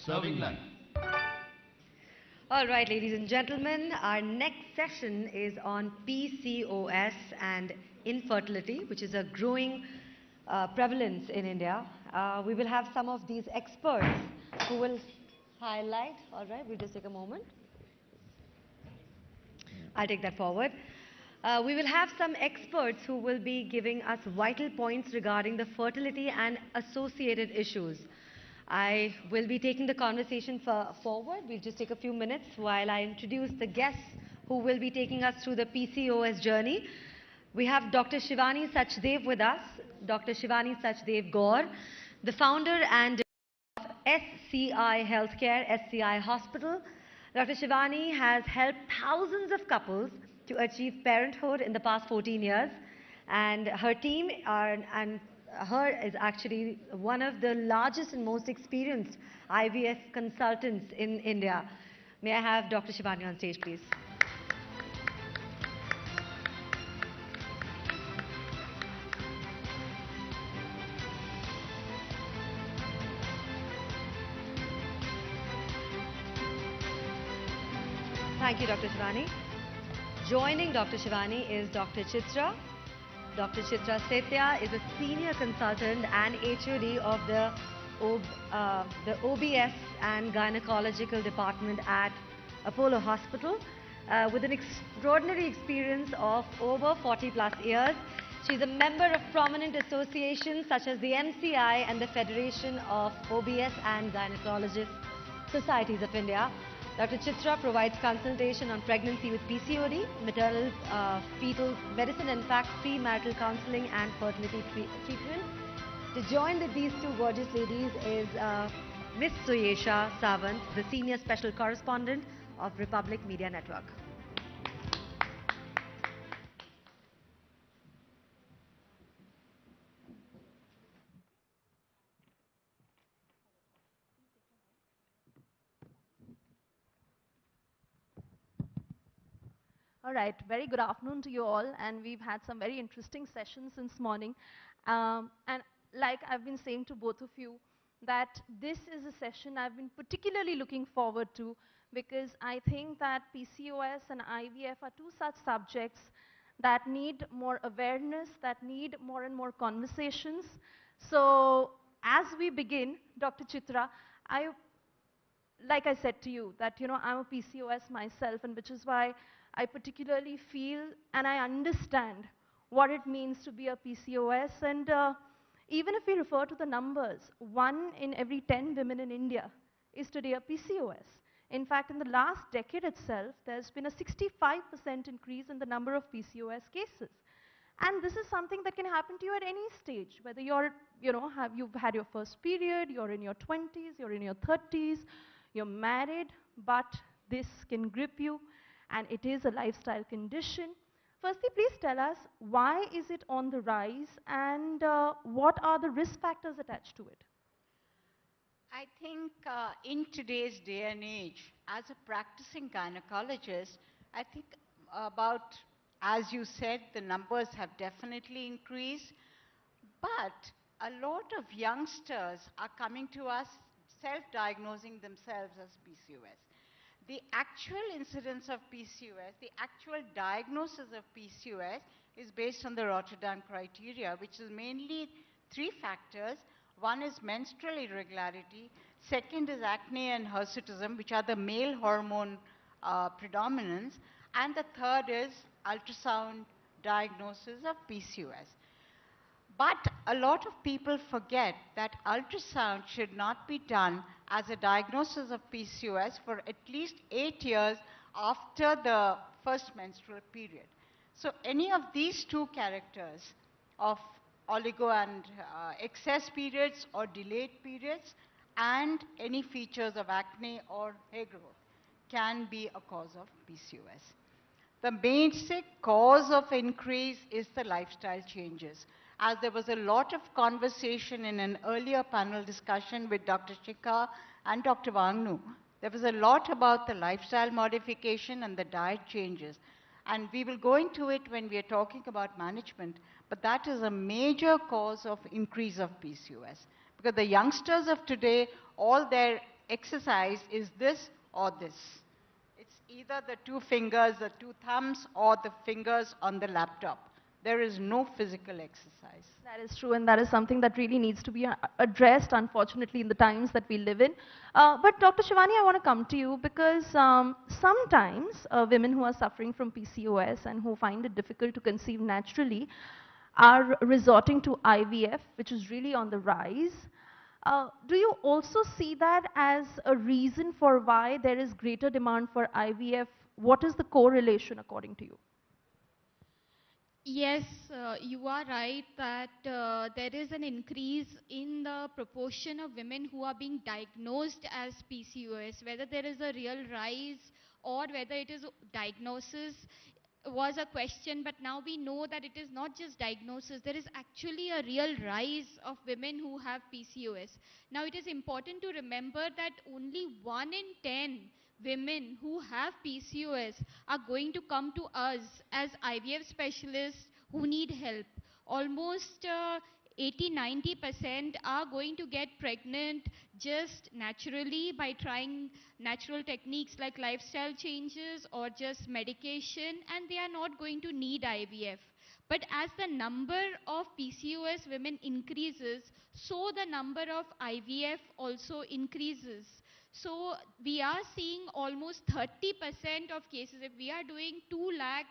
serving life. All right, ladies and gentlemen, our next session is on PCOS and infertility, which is a growing prevalence in India. We will have some of these experts who will highlight. All right, we'll just take a moment. I'll take that forward. We will have some experts who will be giving us vital points regarding the fertility and associated issues. I will be taking the conversation forward. We'll just take a few minutes while I introduce the guests who will be taking us through the PCOS journey. We have Dr. Shivani Sachdev with us, Dr. Shivani Sachdev Gaur, the founder and of SCI Healthcare, SCI Hospital. Dr. Shivani has helped thousands of couples to achieve parenthood in the past 14 years, and her team is actually one of the largest and most experienced IVF consultants in India. May I have Dr. Shivani on stage, please? Thank you, Dr. Shivani. Joining Dr. Shivani is Dr. Chitra. Dr. Chitra Setya is a senior consultant and HOD of the OBS and Gynecological Department at Apollo Hospital with an extraordinary experience of over 40 plus years. She's a member of prominent associations such as the MCI and the Federation of OBS and Gynecologist Societies of India. Dr. Chitra provides consultation on pregnancy with PCOD, maternal fetal medicine, in fact, premarital counseling and fertility treatment. To join with these two gorgeous ladies is Ms. Suyesha Sawant, the Senior Special Correspondent of Republic Media Network. All right, very good afternoon to you all, and we've had some very interesting sessions since morning. And like I've been saying to both of you, that this is a session I've been particularly looking forward to, because I think that PCOS and IVF are two such subjects that need more awareness, that need more and more conversations. So as we begin, Dr. Chitra, like I said to you, that I'm a PCOS myself, and which is why I particularly feel and I understand what it means to be a PCOS. And even if we refer to the numbers, 1 in every 10 women in India is today a PCOS. In fact, in the last decade itself, there's been a 65% increase in the number of PCOS cases. And this is something that can happen to you at any stage, whether you've had your first period, you're in your 20s, you're in your 30s, you're married, but this can grip you, and it is a lifestyle condition. Firstly, please tell us, why is it on the rise, and what are the risk factors attached to it? I think in today's day and age, as a practicing gynecologist, I think about, as you said, the numbers have definitely increased, but a lot of youngsters are coming to us self-diagnosing themselves as PCOS. The actual incidence of PCOS, the actual diagnosis of PCOS is based on the Rotterdam criteria, which is mainly 3 factors. One is menstrual irregularity, second is acne and hirsutism, which are the male hormone predominance, and the third is ultrasound diagnosis of PCOS. But a lot of people forget that ultrasound should not be done as a diagnosis of PCOS for at least 8 years after the first menstrual period. So any of these 2 characters of oligo and excess periods or delayed periods and any features of acne or hair growth can be a cause of PCOS. The basic cause of increase is the lifestyle changes. As there was a lot of conversation in an earlier panel discussion with Dr. Shikha and Dr. Vangnu, there was a lot about the lifestyle modification and the diet changes. And we will go into it when we are talking about management, but that is a major cause of increase of PCOS. Because the youngsters of today, all their exercise is this or this. It's either the two fingers, the two thumbs, or the fingers on the laptop. There is no physical exercise. That is true, and that is something that really needs to be addressed, unfortunately, in the times that we live in. But Dr. Shivani, I want to come to you because sometimes women who are suffering from PCOS and who find it difficult to conceive naturally are resorting to IVF, which is really on the rise. Do you also see that as a reason for why there is greater demand for IVF? What is the correlation according to you? Yes, you are right that there is an increase in the proportion of women who are being diagnosed as PCOS. Whether there is a real rise or whether it is diagnosis was a question, but now we know that it is not just diagnosis. There is actually a real rise of women who have PCOS. Now, it is important to remember that only 1 in 10 women who have PCOS are going to come to us as IVF specialists who need help. Almost 80-90% are going to get pregnant just naturally by trying natural techniques like lifestyle changes or just medication, and they are not going to need IVF. But as the number of PCOS women increases, so the number of IVF also increases. So we are seeing almost 30% of cases. If we are doing 2 lakh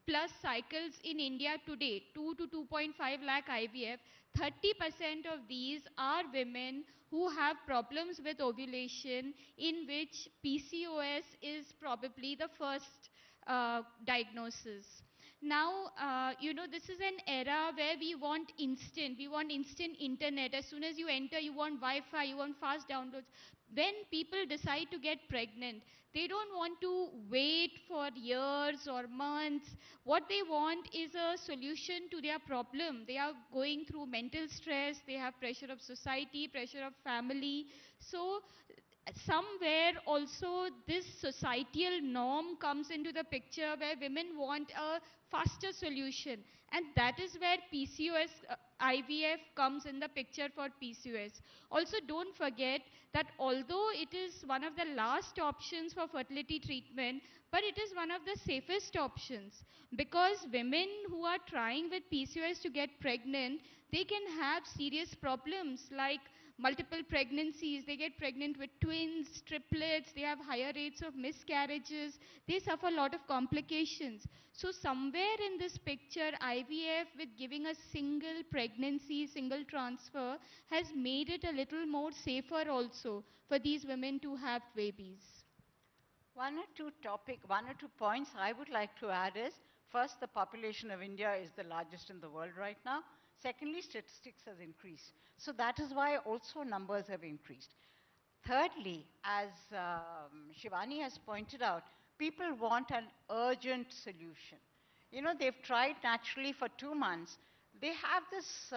plus cycles in India today, 2 to 2.5 lakh IVF, 30% of these are women who have problems with ovulation, in which PCOS is probably the first diagnosis. Now, this is an era where we want instant internet. As soon as you enter, you want Wi-Fi, you want fast downloads. When people decide to get pregnant, they don't want to wait for years or months. What they want is a solution to their problem. They are going through mental stress, they have pressure of society, pressure of family. So somewhere also this societal norm comes into the picture where women want a faster solution, and that is where PCOS IVF comes in the picture for PCOS. Also, don't forget that although it is one of the last options for fertility treatment, but it is one of the safest options, because women who are trying with PCOS to get pregnant, they can have serious problems like multiple pregnancies. They get pregnant with twins, triplets, they have higher rates of miscarriages, they suffer a lot of complications. So somewhere in this picture, IVF with giving a single pregnancy, single transfer, has made it a little more safer also for these women to have babies. One or two points I would like to add is, first, the population of India is the largest in the world right now. Secondly, statistics has increased. So that is why also numbers have increased. Thirdly, as Shivani has pointed out, people want an urgent solution. You know, they've tried naturally for 2 months. They have this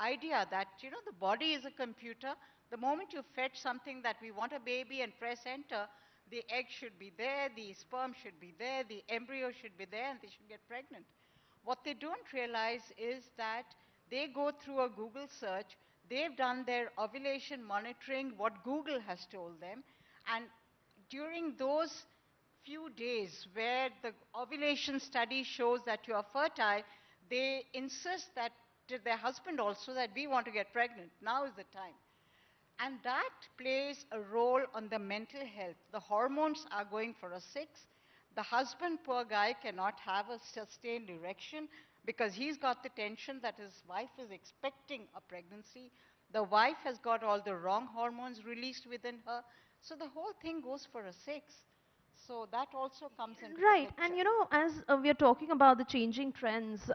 idea that, the body is a computer. The moment you fetch something that we want a baby and press enter, the egg should be there, the sperm should be there, the embryo should be there, and they should get pregnant. What they don't realize is that they go through a Google search, they've done their ovulation monitoring, what Google has told them, and during those few days where the ovulation study shows that you are fertile, they insist that to their husband also that we want to get pregnant. Now is the time. And that plays a role on the mental health. The hormones are going for a 6. The husband, poor guy, cannot have a sustained erection because he's got the tension that his wife is expecting a pregnancy. The wife has got all the wrong hormones released within her. So the whole thing goes for a 6. So that also comes into the Right, picture. and as we are talking about the changing trends,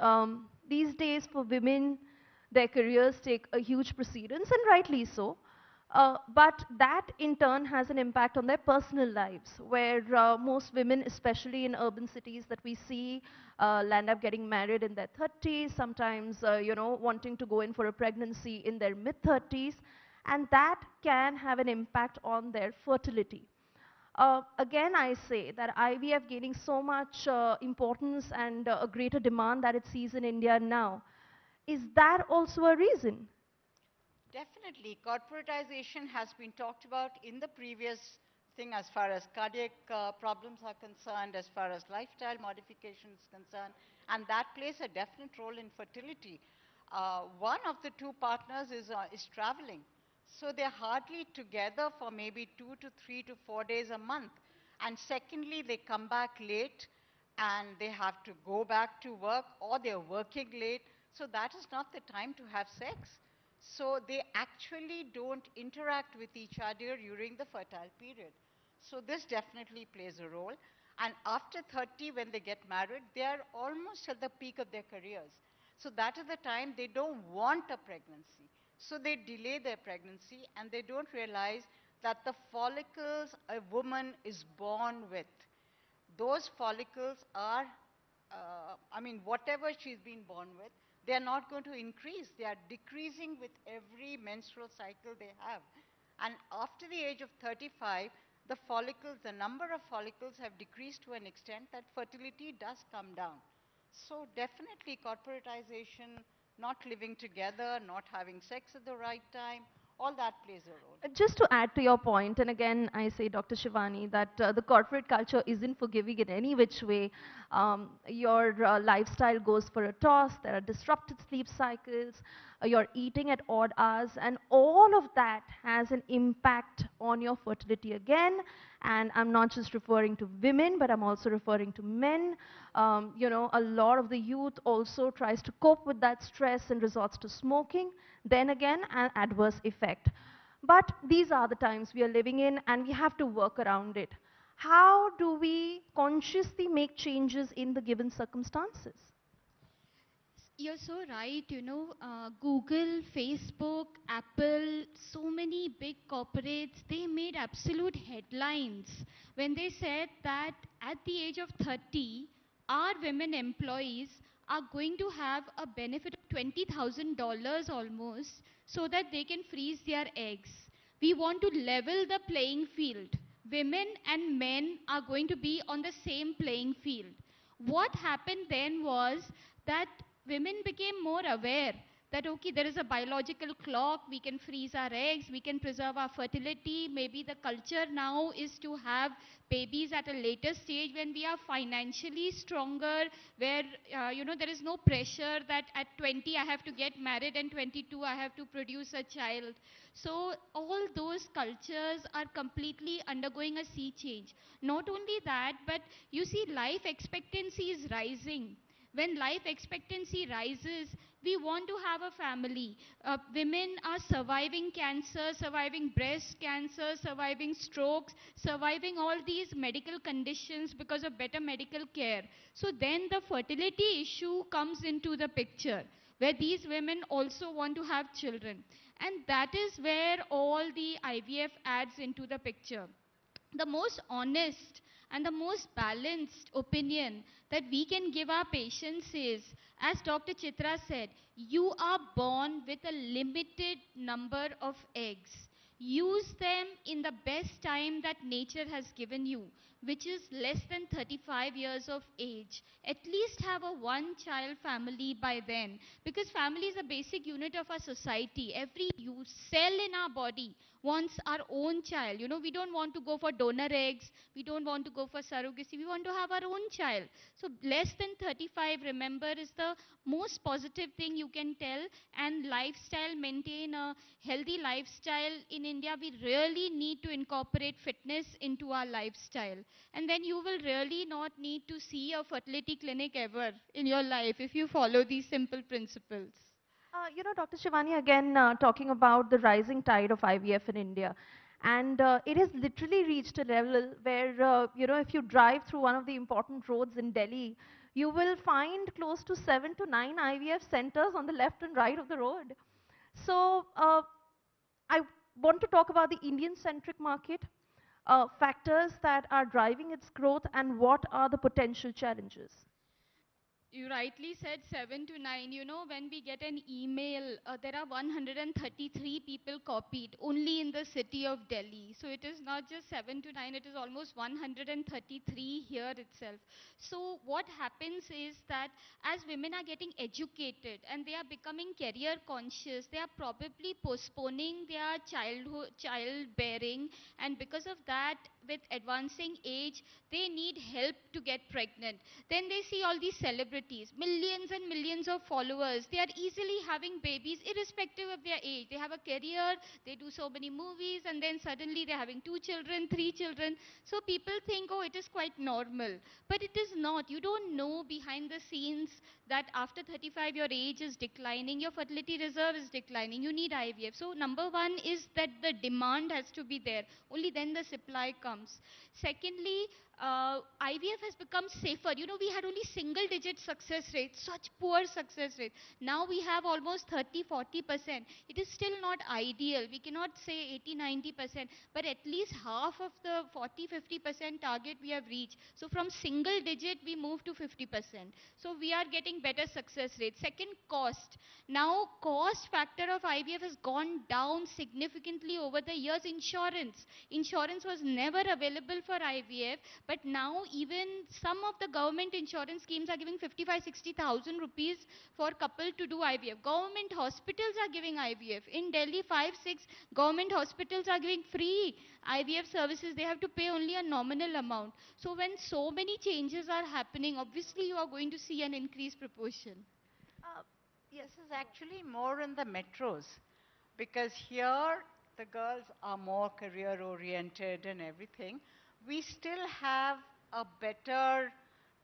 these days for women, their careers take a huge precedence, and rightly so. But that in turn has an impact on their personal lives, where most women, especially in urban cities that we see, land up getting married in their 30s, sometimes, wanting to go in for a pregnancy in their mid-30s, and that can have an impact on their fertility. Again, I say that IVF gaining so much importance and a greater demand that it sees in India now. Is that also a reason? Definitely. Corporatization has been talked about in the previous thing as far as cardiac problems are concerned, as far as lifestyle modification is concerned, and that plays a definite role in fertility. One of the two partners is traveling. So they're hardly together for maybe 2 to 3 to 4 days a month. And secondly, they come back late and they have to go back to work or they're working late. So that is not the time to have sex. So they actually don't interact with each other during the fertile period. So this definitely plays a role. And after 30, when they get married, they are almost at the peak of their careers. So that is the time they don't want a pregnancy. So they delay their pregnancy and they don't realize that the follicles a woman is born with, those follicles are, whatever she's been born with, they are not going to increase. They are decreasing with every menstrual cycle they have. And after the age of 35, the follicles, the number of follicles have decreased to an extent that fertility does come down. So definitely corporatization, not living together, not having sex at the right time, all that plays a role. Just to add to your point, and again, I say, Dr. Shivani, that the corporate culture isn't forgiving in any which way. Your lifestyle goes for a toss, there are disrupted sleep cycles, you're eating at odd hours, and all of that has an impact on your fertility again. And I'm not just referring to women, but I'm also referring to men. A lot of the youth also tries to cope with that stress and resorts to smoking. Then again, an adverse effect. But these are the times we are living in, and we have to work around it. How do we consciously make changes in the given circumstances? You're so right. Google, Facebook, Apple, so many big corporates, they made absolute headlines when they said that at the age of 30, our women employees are going to have a benefit of $20,000 almost so that they can freeze their eggs. We want to level the playing field. Women and men are going to be on the same playing field. What happened then was that women became more aware that okay, there is a biological clock, we can freeze our eggs, we can preserve our fertility. Maybe the culture now is to have babies at a later stage when we are financially stronger, where there is no pressure that at 20 I have to get married and 22 I have to produce a child. So all those cultures are completely undergoing a sea change. Not only that, but you see, life expectancy is rising. When life expectancy rises, we want to have a family. Women are surviving cancer, surviving breast cancer, surviving strokes, surviving all these medical conditions because of better medical care. So then the fertility issue comes into the picture, where these women also want to have children. And that is where all the IVF adds into the picture. The most honest and the most balanced opinion that we can give our patients is, as Dr. Chitra said, you are born with a limited number of eggs. Use them in the best time that nature has given you, which is less than 35 years of age. At least have a one-child family by then, because family is a basic unit of our society. Every cell in our body wants our own child. We don't want to go for donor eggs. We don't want to go for surrogacy. We want to have our own child. So less than 35, remember, is the most positive thing you can tell. And lifestyle, maintain a healthy lifestyle. In India, we really need to incorporate fitness into our lifestyle. And then you will really not need to see a fertility clinic ever in your life if you follow these simple principles. Dr. Shivani, again, talking about the rising tide of IVF in India. And it has literally reached a level where, if you drive through one of the important roads in Delhi, you will find close to 7 to 9 IVF centers on the left and right of the road. So I want to talk about the Indian-centric market, factors that are driving its growth, and what are the potential challenges. You rightly said 7 to 9. You know, when we get an email, there are 133 people copied only in the city of Delhi. So it is not just 7 to 9, it is almost 133 here itself. So what happens is that as women are getting educated and they are becoming career conscious, they are probably postponing their childbearing, and because of that, with advancing age, they need help to get pregnant. Then they see all these celebrities, millions and millions of followers. They are easily having babies irrespective of their age. They have a career, they do so many movies, and then suddenly they're having 2 children, 3 children. So people think, oh, it is quite normal. But it is not. You don't know behind the scenes that after 35 your age is declining, your fertility reserve is declining. You need IVF. So number one is that the demand has to be there. Only then the supply comes. Secondly, IVF has become safer. You know, we had only single digit success rates, such poor success rate. Now we have almost 30-40%. It is still not ideal. We cannot say 80-90%, but at least half of the 40-50% target we have reached. So from single digit, we move to 50%. So we are getting better success rate. Second, cost. Now, cost factor of IVF has gone down significantly over the years. Insurance was never available for IVF, but now even some of the government insurance schemes are giving 55-60,000 rupees for couple to do IVF. Government hospitals are giving IVF. In Delhi, 5-6 government hospitals are giving free IVF services. They have to pay only a nominal amount. So when so many changes are happening, obviously you are going to see an increased proportion. Uh, yes. This is actually more in the metros, because here the girls are more career oriented and everything. We still have a better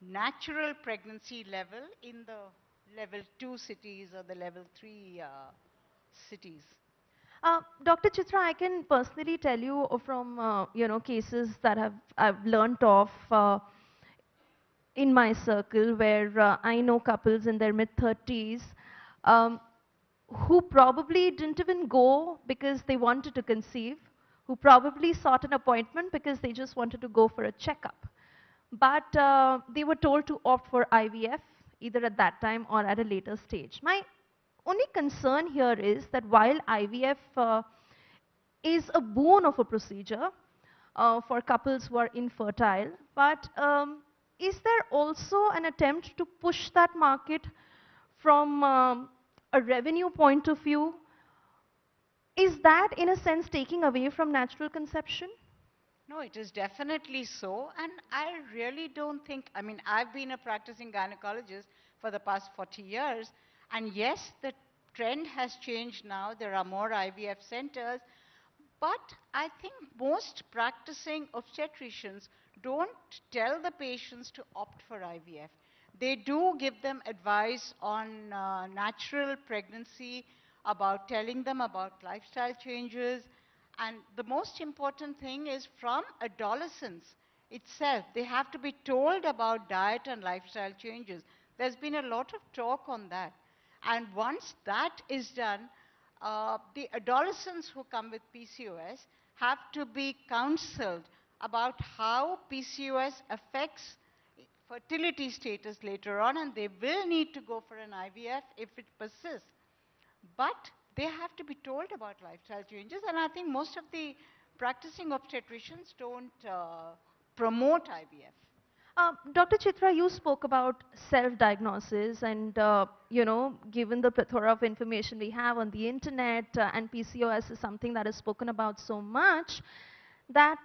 natural pregnancy level in the level 2 cities or the level 3 cities. Dr. Chitra, I can personally tell you from cases that I've learnt of in my circle, where I know couples in their mid-30s um, who probably didn't even go because they wanted to conceive, who probably sought an appointment because they just wanted to go for a checkup. But they were told to opt for IVF either at that time or at a later stage. My only concern here is that while IVF is a boon of a procedure for couples who are infertile, but is there also an attempt to push that market from a revenue point of view? Is that in a sense taking away from natural conception? No, it is definitely so. And I really don't think, I mean, I've been a practicing gynecologist for the past 40 years. And yes, the trend has changed now. There are more IVF centers. But I think most practicing obstetricians don't tell the patients to opt for IVF. They do give them advice on natural pregnancy, about telling them about lifestyle changes. And the most important thing is from adolescence itself, they have to be told about diet and lifestyle changes. There's been a lot of talk on that. And once that is done, the adolescents who come with PCOS have to be counseled about how PCOS affects fertility status later on, and they will need to go for an IVF if it persists. But they have to be told about lifestyle changes, and I think most of the practicing obstetricians don't promote IVF. Dr. Chitra, you spoke about self-diagnosis, and given the plethora of information we have on the internet, and PCOS is something that is spoken about so much, that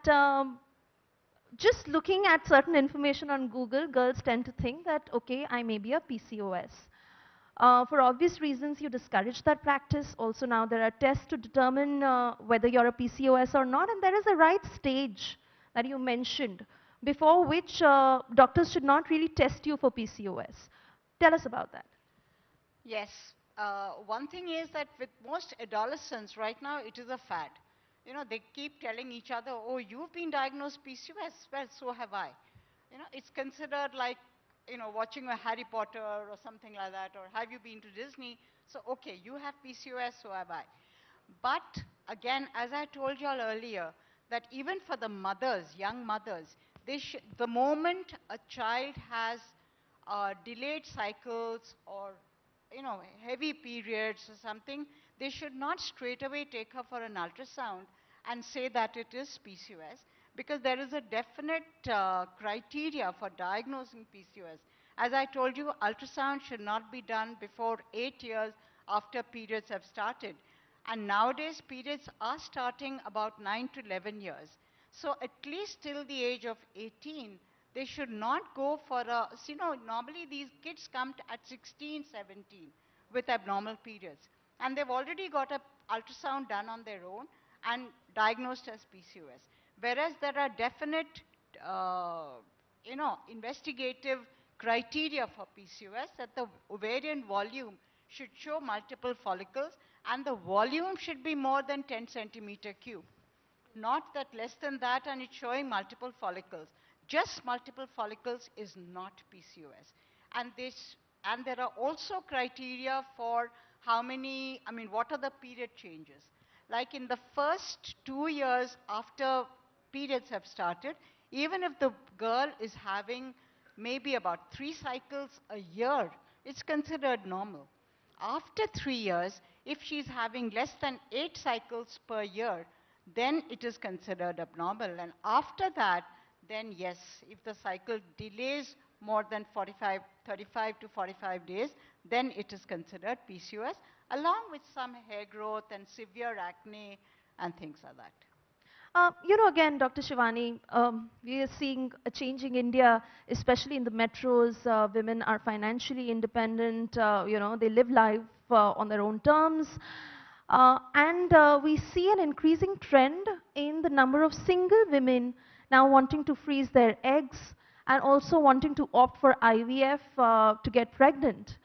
just looking at certain information on Google, girls tend to think that, okay, I may be a PCOS. For obvious reasons, you discourage that practice. Also, now there are tests to determine whether you're a PCOS or not, and there is a right stage that you mentioned before which doctors should not really test you for PCOS. Tell us about that. Yes. One thing is that with most adolescents right now, it is a fad. You know, they keep telling each other, oh, you've been diagnosed PCOS. Well, so have I. You know, it's considered like, you know, watching a Harry Potter or something like that, or have you been to Disney? So, okay, you have PCOS, so have I. But again, as I told you all earlier, that even for the mothers, young mothers, the moment a child has delayed cycles or, heavy periods or something, they should not straight away take her for an ultrasound and say that it is PCOS, because there is a definite criteria for diagnosing PCOS. As I told you, ultrasound should not be done before 8 years after periods have started. And nowadays, periods are starting about 9 to 11 years. So at least till the age of 18, they should not go for a, normally these kids come at 16, 17 with abnormal periods. And they've already got a ultrasound done on their own and diagnosed as PCOS. Whereas there are definite, investigative criteria for PCOS, that the ovarian volume should show multiple follicles and the volume should be more than 10 centimeter cube. Not that less than that and it's showing multiple follicles. Just multiple follicles is not PCOS. And there are also criteria for how many, what are the period changes. Like in the first 2 years after periods have started, even if the girl is having maybe about 3 cycles a year, it's considered normal. After 3 years, if she's having less than 8 cycles per year, then it is considered abnormal. And after that, then yes, if the cycle delays more than 35 to 45 days, then it is considered PCOS, along with some hair growth and severe acne and things like that. Again, Dr. Shivani, we are seeing a changing India, especially in the metros. Women are financially independent. They live life on their own terms. And we see an increasing trend in the number of single women now wanting to freeze their eggs and also wanting to opt for IVF to get pregnant.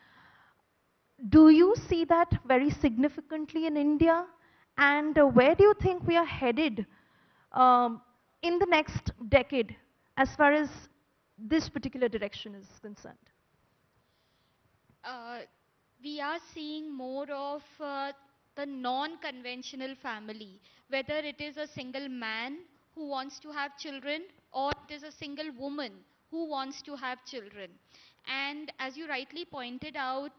Do you see that very significantly in India? And where do you think we are headed um, in the next decade as far as this particular direction is concerned? uh, we are seeing more of the non-conventional family, whether it is a single man who wants to have children or it is a single woman who wants to have children. And as you rightly pointed out,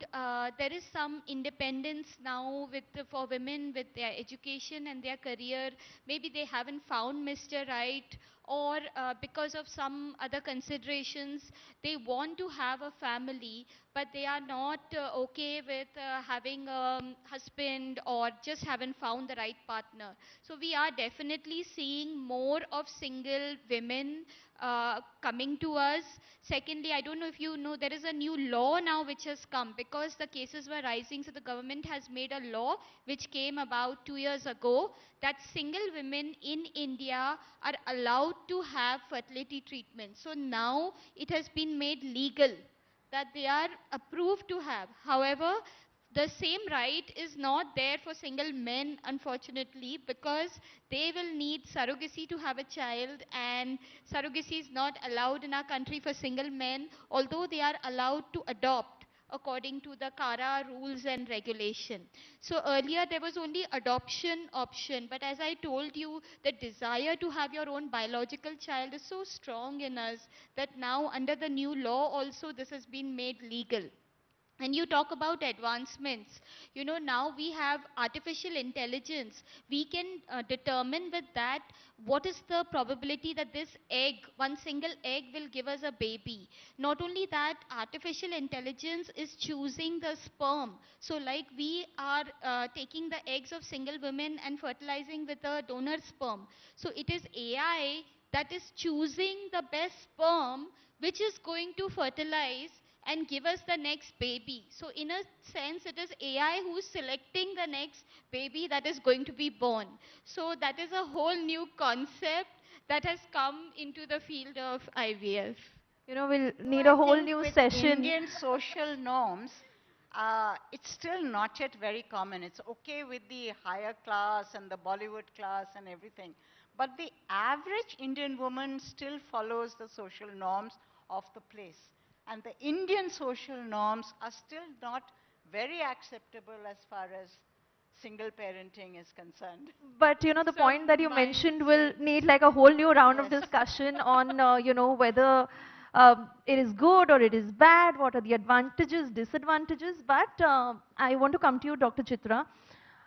there is some independence now for women with their education and their career. Maybe they haven't found Mr. Right, or because of some other considerations, they want to have a family, but they are not okay with having a husband or just haven't found the right partner. So we are definitely seeing more of single women coming to us. Secondly, I don't know if you know, there is a new law now which has come because the cases were rising. So the government has made a law which came about 2 years ago, that single women in India are allowed to have fertility treatment. So now it has been made legal that they are approved to have. However, the same right is not there for single men, unfortunately, because they will need surrogacy to have a child, and surrogacy is not allowed in our country for single men, although they are allowed to adopt according to the CARA rules and regulation. So earlier there was only adoption option, but as I told you, the desire to have your own biological child is so strong in us that now under the new law also this has been made legal. And you talk about advancements, now we have artificial intelligence. We can determine with that what is the probability that this egg, one single egg, will give us a baby. Not only that, artificial intelligence is choosing the sperm. So like we are taking the eggs of single women and fertilizing with a donor sperm. So it is AI that is choosing the best sperm which is going to fertilize and give us the next baby. So in a sense, it is AI who is selecting the next baby that is going to be born. So that is a whole new concept that has come into the field of IVF. We'll So need I a whole think new with session. Indian social norms, it's still not yet very common. It's okay with the higher class and the Bollywood class and everything. But the average Indian woman still follows the social norms of the place. And the Indian social norms are still not very acceptable as far as single parenting is concerned. But the Peace of point that you mentioned will mindset. need like a whole new round of Yes. discussion on whether it is good or it is bad, what are the advantages, disadvantages. But I want to come to you, Dr. Chitra.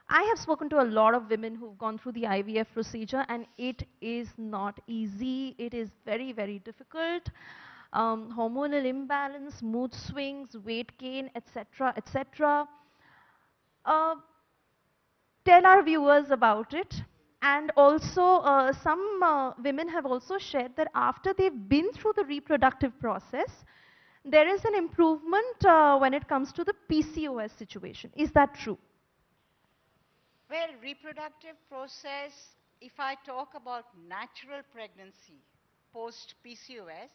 I have spoken to a lot of women who've gone through the IVF procedure, and it is not easy. It is very, very difficult. Hormonal imbalance, mood swings, weight gain, etc., etc. Uh, tell our viewers about it. And also, some women have also shared that after they've been through the reproductive process, there is an improvement when it comes to the PCOS situation. Is that true? Well, reproductive process, if I talk about natural pregnancy post PCOS,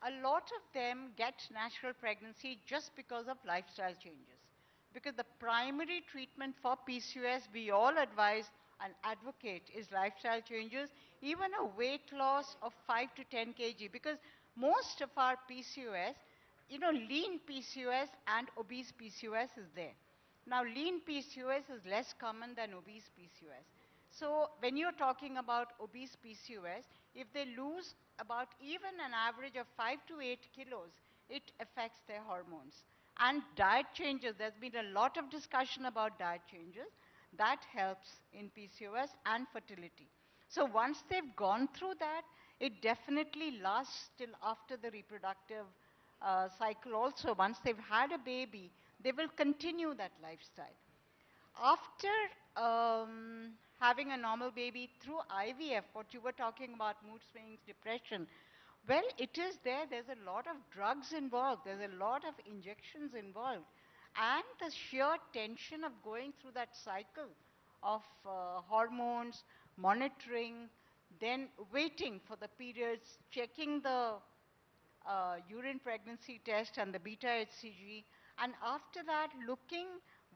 a lot of them get natural pregnancy just because of lifestyle changes. Because the primary treatment for PCOS, we all advise and advocate, is lifestyle changes, even a weight loss of 5 to 10 kg. Because most of our PCOS, lean PCOS and obese PCOS is there. Now, lean PCOS is less common than obese PCOS. So, when you're talking about obese PCOS, if they lose about even an average of 5 to 8 kilos, it affects their hormones. And diet changes, there's been a lot of discussion about diet changes. That helps in PCOS and fertility. So, once they've gone through that, it definitely lasts till after the reproductive cycle also. Once they've had a baby, they will continue that lifestyle. After having a normal baby through IVF, what you were talking about, mood swings, depression, well, it is there. There's a lot of drugs involved. There's a lot of injections involved. And the sheer tension of going through that cycle of hormones, monitoring, then waiting for the periods, checking the urine pregnancy test and the beta HCG, and after that looking,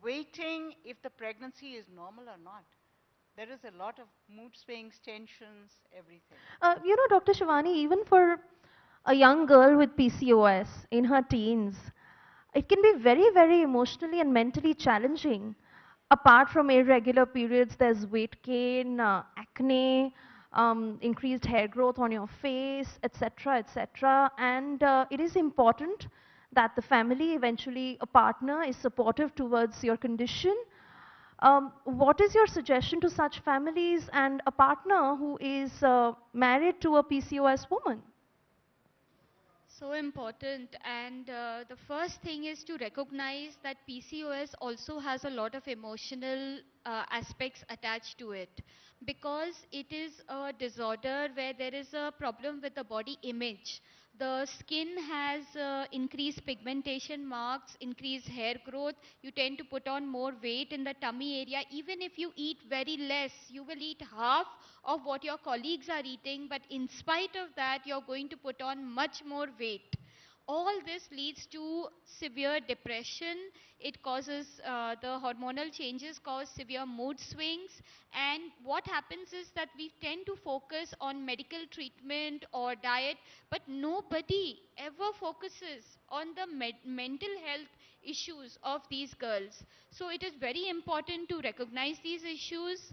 waiting if the pregnancy is normal or not. There is a lot of mood swings, tensions, everything. Dr. Shivani, even for a young girl with PCOS in her teens, it can be very, very emotionally and mentally challenging. Apart from irregular periods, there's weight gain, acne, increased hair growth on your face, etc., etc. And it is important that the family, eventually a partner, is supportive towards your condition. What is your suggestion to such families and a partner who is married to a PCOS woman? So important. And the first thing is to recognize that PCOS also has a lot of emotional aspects attached to it, because it is a disorder where there is a problem with the body image. The skin has increased pigmentation marks, increased hair growth. You tend to put on more weight in the tummy area. Even if you eat very less, you will eat half of what your colleagues are eating, but in spite of that, you're going to put on much more weight. All this leads to severe depression. It causes the hormonal changes cause severe mood swings. And what happens is that we tend to focus on medical treatment or diet, but nobody ever focuses on the mental health issues of these girls. So it is very important to recognize these issues.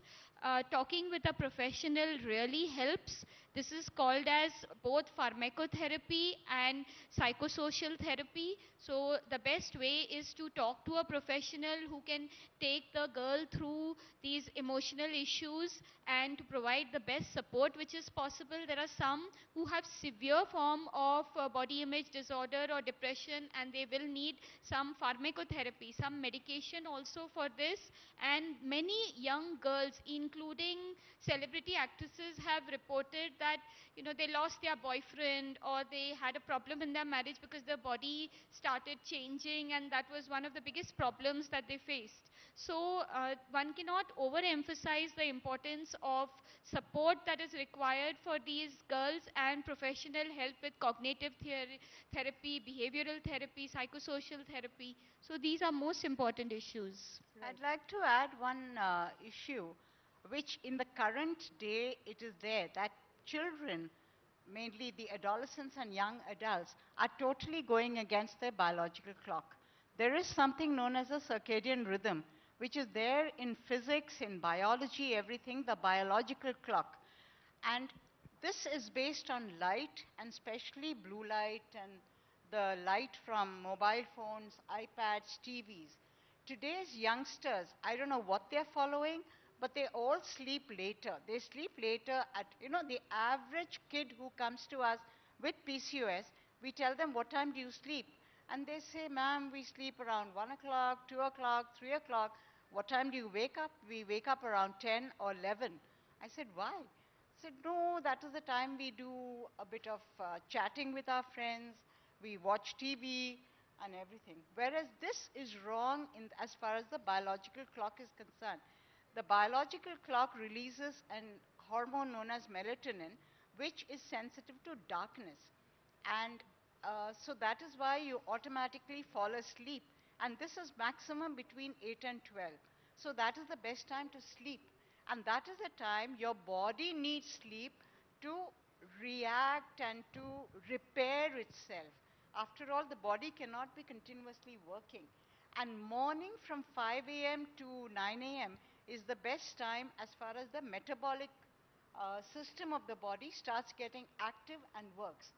Talking with a professional really helps. This is called as both pharmacotherapy and psychosocial therapy. So the best way is to talk to a professional who can take the girl through these emotional issues and to provide the best support which is possible. There are some who have severe form of body image disorder or depression, and they will need some pharmacotherapy, some medication also for this. And many young girls, including celebrity actresses, have reported that they lost their boyfriend or they had a problem in their marriage because their body started changing, and that was one of the biggest problems that they faced. So one cannot overemphasize the importance of support that is required for these girls, and professional help with cognitive therapy, behavioral therapy, psychosocial therapy. So these are most important issues. I'd like to add one issue, which in the current day it is there, that children, mainly the adolescents and young adults, are totally going against their biological clock. There is something known as a circadian rhythm, which is there in physics, in biology, everything, the biological clock. And This is based on light, and especially blue light and the light from mobile phones, iPads, TVs. Today's youngsters, I don't know what they're following, but they all sleep later. They sleep later at, the average kid who comes to us with PCOS, we tell them, what time do you sleep? And they say, ma'am, we sleep around 1 o'clock, 2 o'clock, 3 o'clock. What time do you wake up? We wake up around 10 or 11. I said, why? Said, no, that is the time we do a bit of chatting with our friends, we watch TV and everything. Whereas this is wrong as far as the biological clock is concerned. The biological clock releases an hormone known as melatonin, which is sensitive to darkness. And so that is why you automatically fall asleep. And this is maximum between 8 and 12. So that is the best time to sleep. And that is the time your body needs sleep to react and to repair itself. After all, the body cannot be continuously working. And morning from 5 a.m. to 9 a.m. is the best time as far as the metabolic system of the body starts getting active and works.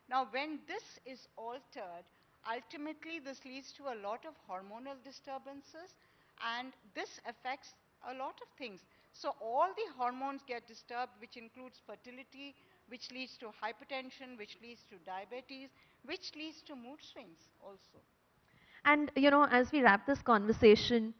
Now, when this is altered, ultimately this leads to a lot of hormonal disturbances, and this affects a lot of things. So all the hormones get disturbed, which includes fertility, which leads to hypertension, which leads to diabetes, which leads to mood swings also. And as we wrap this conversation,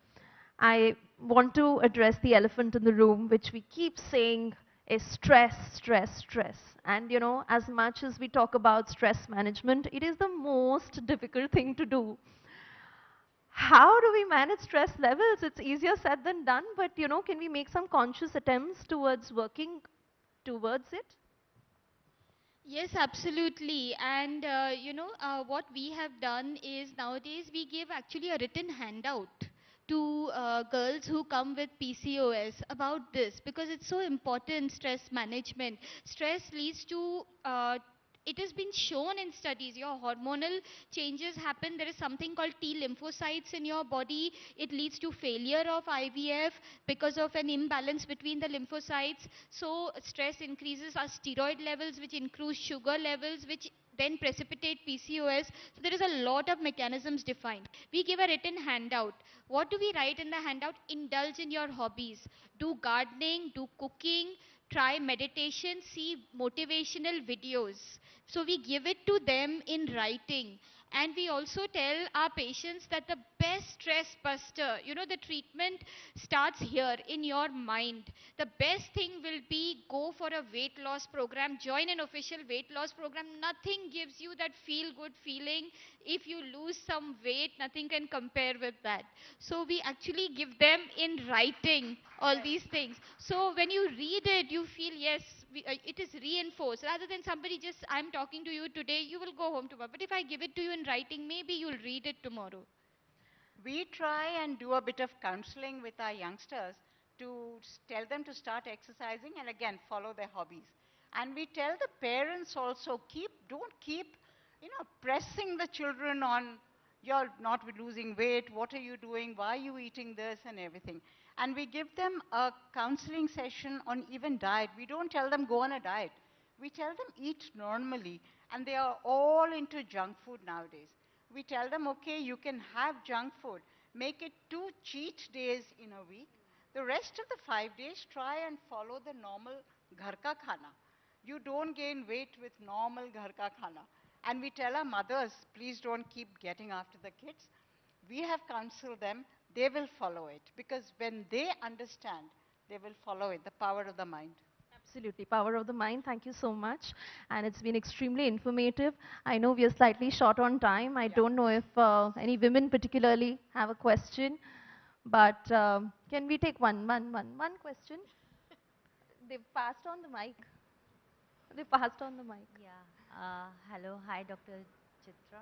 I want to address the elephant in the room, which we keep saying is stress, stress, stress. And as much as we talk about stress management, it is the most difficult thing to do. How do we manage stress levels? It's easier said than done, but can we make some conscious attempts towards working towards it? Yes, absolutely. And what we have done is nowadays we give actually a written handout to girls who come with PCOS about this because it's so important, stress management. Stress leads to it has been shown in studies your hormonal changes happen. There is something called T lymphocytes in your body. It leads to failure of IVF because of an imbalance between the lymphocytes. So stress increases our steroid levels, which increase sugar levels, which then precipitate PCOS. So there is a lot of mechanisms defined. We give a written handout. What do we write in the handout? Indulge in your hobbies. Do gardening, do cooking, try meditation, see motivational videos. So we give it to them in writing. And we also tell our patients that the best stress buster, the treatment starts here in your mind. The best thing will be go for a weight loss program, join an official weight loss program. Nothing gives you that feel good feeling. If you lose some weight, nothing can compare with that. So we actually give them in writing all these things. So when you read it, you feel, yes, it is reinforced. Rather than somebody just, I'm talking to you today, you will go home tomorrow. But if I give it to you in writing, maybe you'll read it tomorrow. We try and do a bit of counseling with our youngsters to tell them to start exercising and again follow their hobbies. And we tell the parents also don't keep, pressing the children on you're not losing weight, what are you doing, why are you eating this and everything. And we give them a counseling session on even diet. We don't tell them go on a diet. We tell them eat normally, and they are all into junk food nowadays. We tell them, okay, you can have junk food. Make it 2 cheat days in a week. The rest of the 5 days, try and follow the normal ghar ka khana. You don't gain weight with normal ghar ka khana. And we tell our mothers, please don't keep getting after the kids. We have counseled them. They will follow it. Because when they understand, they will follow it, the power of the mind. Absolutely. Power of the mind. Thank you so much. And it's been extremely informative. I know we are slightly short on time. I Yeah. don't know if any women particularly have a question, but can we take one question? They've passed on the mic. They passed on the mic. Yeah. Hello. Hi, Dr. Chitra.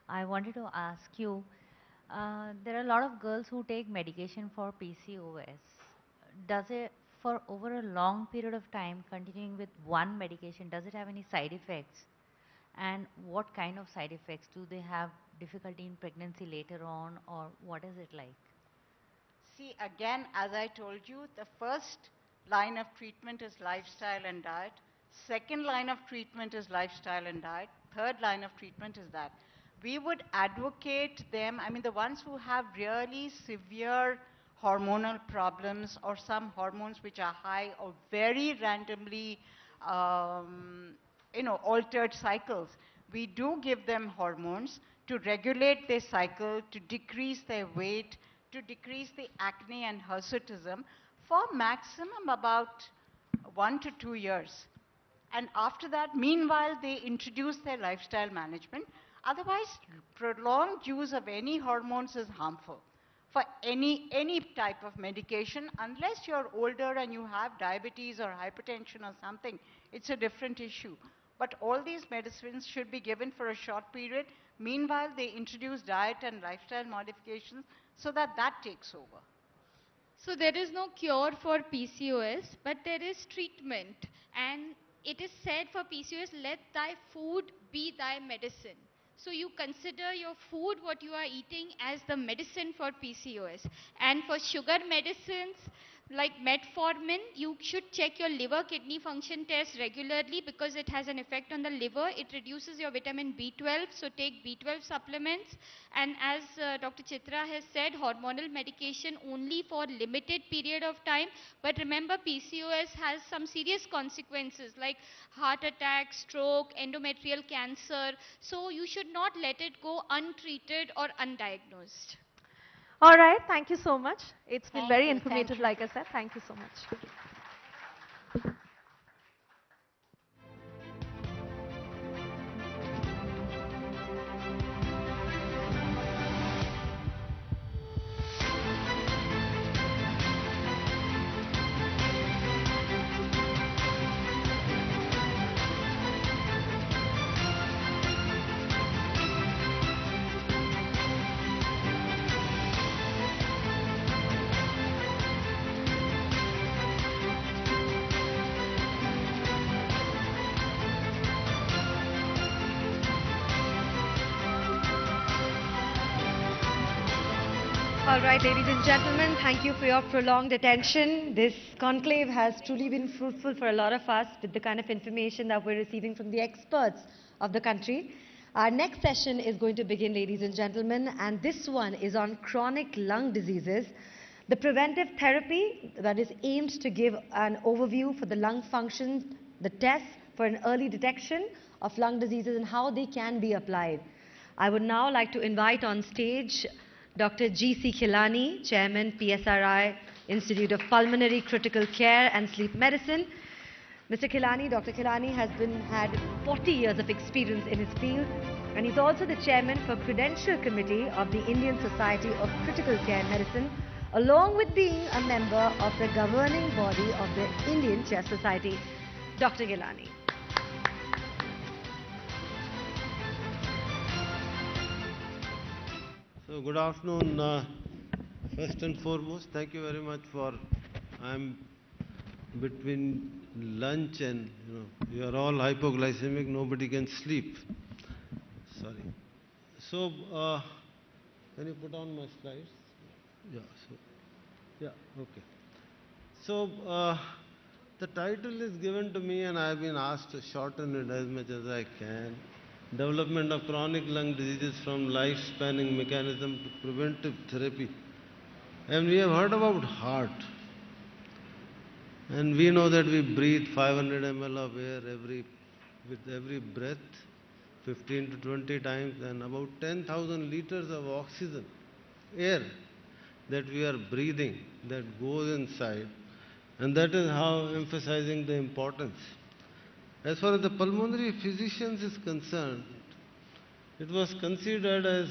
I wanted to ask you, there are a lot of girls who take medication for PCOS. Does it, for over a long period of time, continuing with one medication, does it have any side effects? And what kind of side effects? Do they have difficulty in pregnancy later on, or what is it like? See, again, as I told you, the first line of treatment is lifestyle and diet. Second line of treatment is lifestyle and diet. Third line of treatment is that. We would advocate them, I mean, the ones who have really severe hormonal problems or some hormones which are high or very randomly, um, altered cycles. We do give them hormones to regulate their cycle, to decrease their weight, to decrease the acne and hirsutism for maximum about 1 to 2 years. And after that, meanwhile, they introduce their lifestyle management. Otherwise, prolonged use of any hormones is harmful for any type of medication. Unless you're older and you have diabetes or hypertension or something, it's a different issue. But all these medicines should be given for a short period. Meanwhile, they introduce diet and lifestyle modifications so that that takes over. So there is no cure for PCOS, but there is treatment. And it is said for PCOS, let thy food be thy medicine. So you consider your food, what you are eating, as the medicine for PCOS. And for sugar medicines, like metformin, you should check your liver kidney function test regularly because it has an effect on the liver. It reduces your vitamin B12, so take B12 supplements. And as Dr. Chitra has said, hormonal medication only for limited period of time. But remember, PCOS has some serious consequences like heart attack, stroke, endometrial cancer. So you should not let it go untreated or undiagnosed. All right, thank you so much. It's been Thank very you. Thank informative, you. like I said. Thank you so much. All right, ladies and gentlemen, thank you for your prolonged attention. This conclave has truly been fruitful for a lot of us with the kind of information that we're receiving from the experts of the country. Our next session is going to begin, ladies and gentlemen, and this one is on chronic lung diseases. The preventive therapy that is aimed to give an overview for the lung function, the tests for an early detection of lung diseases and how they can be applied. I would now like to invite on stage Dr. G.C. Khilani, Chairman, PSRI, Institute of Pulmonary Critical Care and Sleep Medicine. Mr. Khilani, Dr. Khilani has had 40 years of experience in his field, and he's also the Chairman for Credential Committee of the Indian Society of Critical Care Medicine, along with being a member of the governing body of the Indian Chest Society. Dr. Khilani. So good afternoon. First and foremost, thank you very much for. I'm between lunch and you are all hypoglycemic. Nobody can sleep. Sorry. So can you put on my slides? Yeah. Okay. So the title is given to me, and I have been asked to shorten it as much as I can. Development of chronic lung diseases from life-spanning mechanism to preventive therapy. And we have heard about heart. And we know that we breathe 500 ml of air with every breath, 15 to 20 times, and about 10,000 liters of oxygen, air, that we are breathing, that goes inside. And that is how emphasizing the importance. As far as the pulmonary physicians is concerned, it was considered as,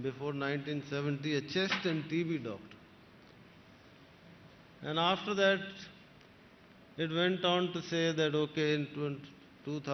before 1970, a chest and TB doctor. And after that, it went on to say that, okay, in 2000,